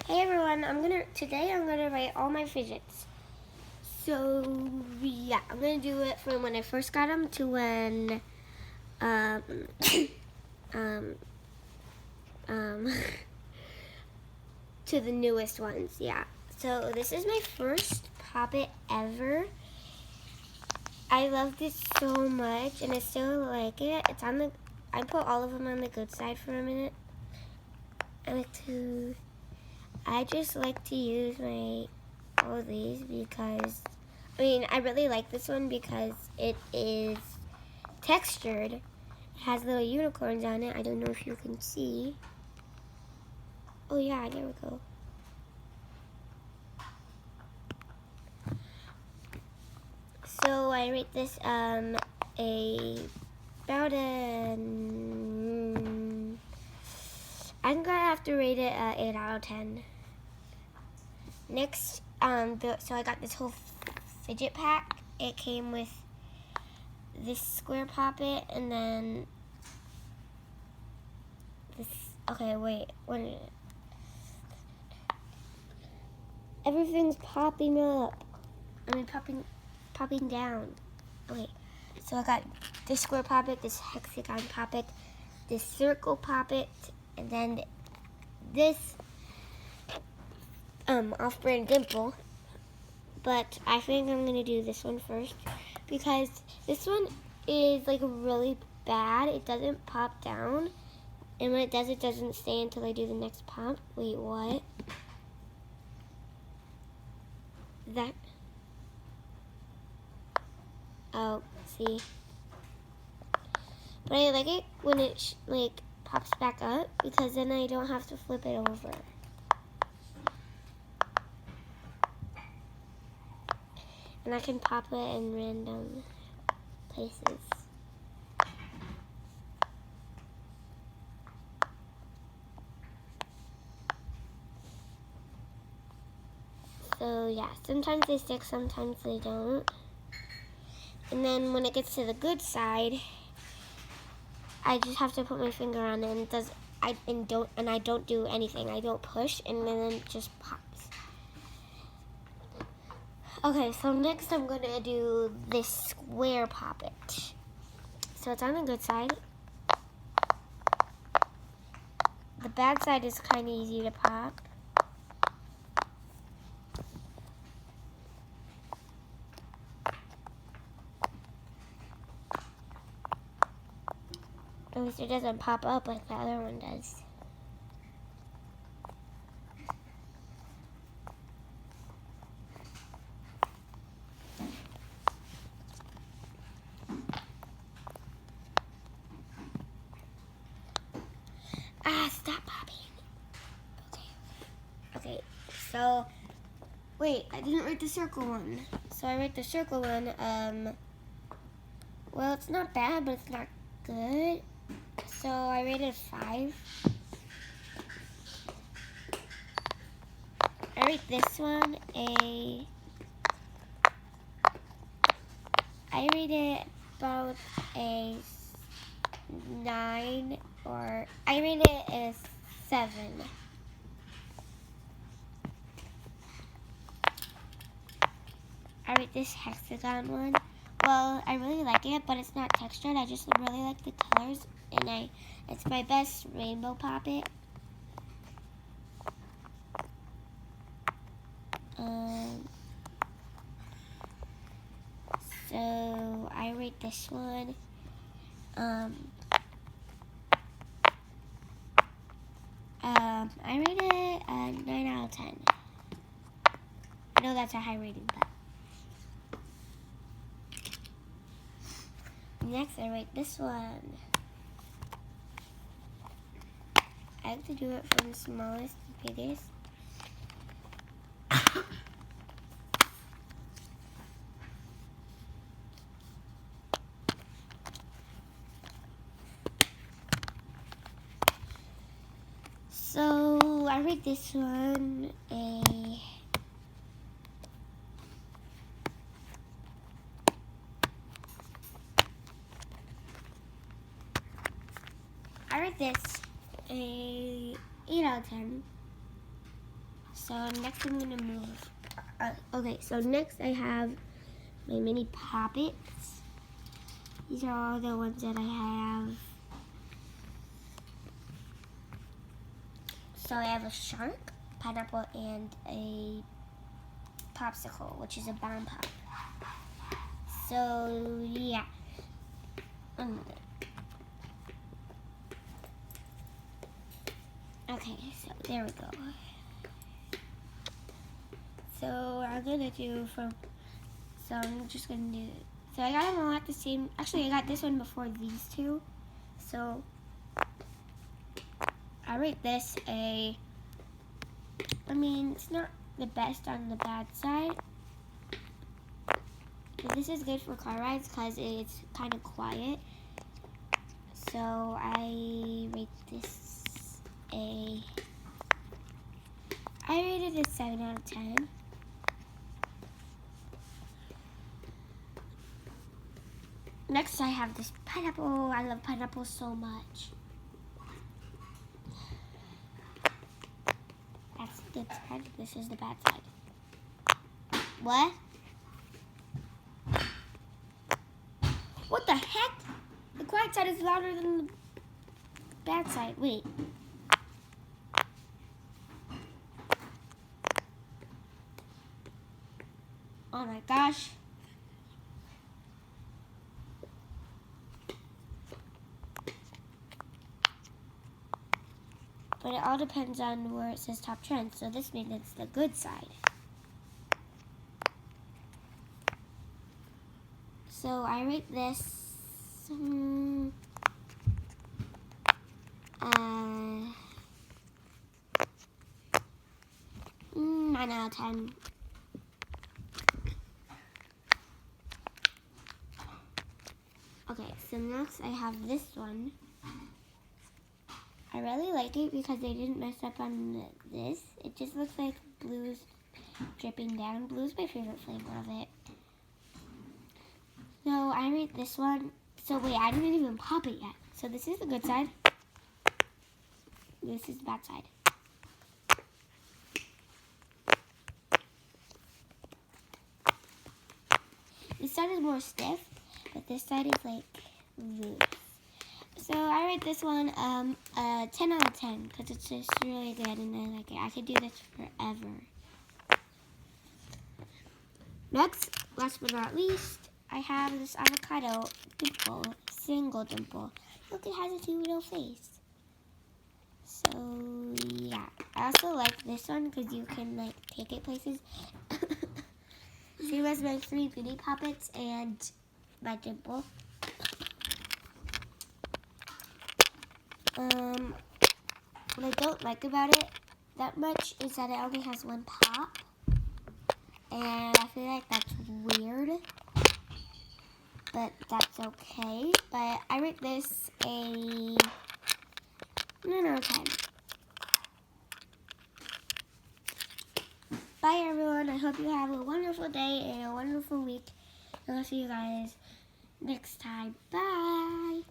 Hey everyone, today I'm gonna write all my fidgets. So yeah, I'm gonna do it from when I first got them to when to the newest ones. Yeah. So this is my first Poppet ever. I love this so much, and I still like it. I put all of them on the good side for a minute. I just like to use all of these because, I really like this one because it is textured. It has little unicorns on it. I don't know if you can see. Oh yeah, there we go. So I rate this about I'm gonna have to rate it 8 out of 10. Next, so I got this whole fidget pack. It came with this square Poppet and then this. Okay, wait, one minute. Everything's popping up. Popping down. Okay, so I got this square Poppet, this hexagon Poppet, this circle Poppet, and then this off-brand dimple. But I think I'm gonna do this one first because this one is like really bad. It doesn't pop down, and when it doesn't stay until I do the next pop. Wait, what? That? Oh, see. But I like it when it pops back up because then I don't have to flip it over. And I can pop it in random places. So yeah, sometimes they stick, sometimes they don't. And then when it gets to the good side, I just have to put my finger on it, and I don't do anything. I don't push, and then it just pops. Okay, so next I'm gonna do this square Poppet. So it's on the good side. The bad side is kind of easy to pop. At least it doesn't pop up like the other one does. Stop popping. Okay, so, wait, I didn't write the circle one. So I write the circle one, well, it's not bad, but it's not good. So I rated 5. I rate this one I rate it about a 9, or I rate it a 7. I rate this hexagon one. Well, I really like it, but it's not textured. I just really like the colors, and it's my best rainbow Poppet. So I rate this one. I rate it a 9 out of 10. I know that's a high rating, but. Next, I rate this one. I like to do it from the smallest to biggest. So I rate this one I rate this a 8 out of 10. so next I'm gonna move. Okay, so next I have my mini poppets. These are all the ones that I have. So I have a shark, pineapple, and a popsicle, which is a bomb pop. So yeah. Okay, so there we go. So I'm gonna do so I'm just gonna do, so I got them all at the same, actually I got this one before these two. So I rate this I mean, it's not the best on the bad side. But this is good for car rides because it's kind of quiet. So I rate this I rated it 7 out of 10. Next I have this pineapple. I love pineapple so much. That's the good side. This is the bad side. What? What the heck? The quiet side is louder than the bad side. Wait. Oh my gosh. But it all depends on where it says top trend. So this means it's the good side. So I rate this 9 out of 10. Okay, so next I have this one. I really like it because they didn't mess up on this. It just looks like blue's dripping down. Blue's my favorite flavor of it. So I rate this one. So wait, I didn't even pop it yet. So this is the good side. This is the bad side. This side is more stiff, but this side is like loose. So I rate this one 10 out of 10 because it's just really good and I like it. I could do this forever. Next, last but not least, I have this avocado dimple, single dimple. Look, it has a cute little face. So yeah, I also like this one because you can like take it places. Same as my 3 mini poppets and my dimple. What I don't like about it that much is that it only has 1 pop. And I feel like that's weird. But that's okay. But I rate this a 9 out of 10. Bye everyone. I hope you have a wonderful day and a wonderful week. And I'll see you guys next time. Bye.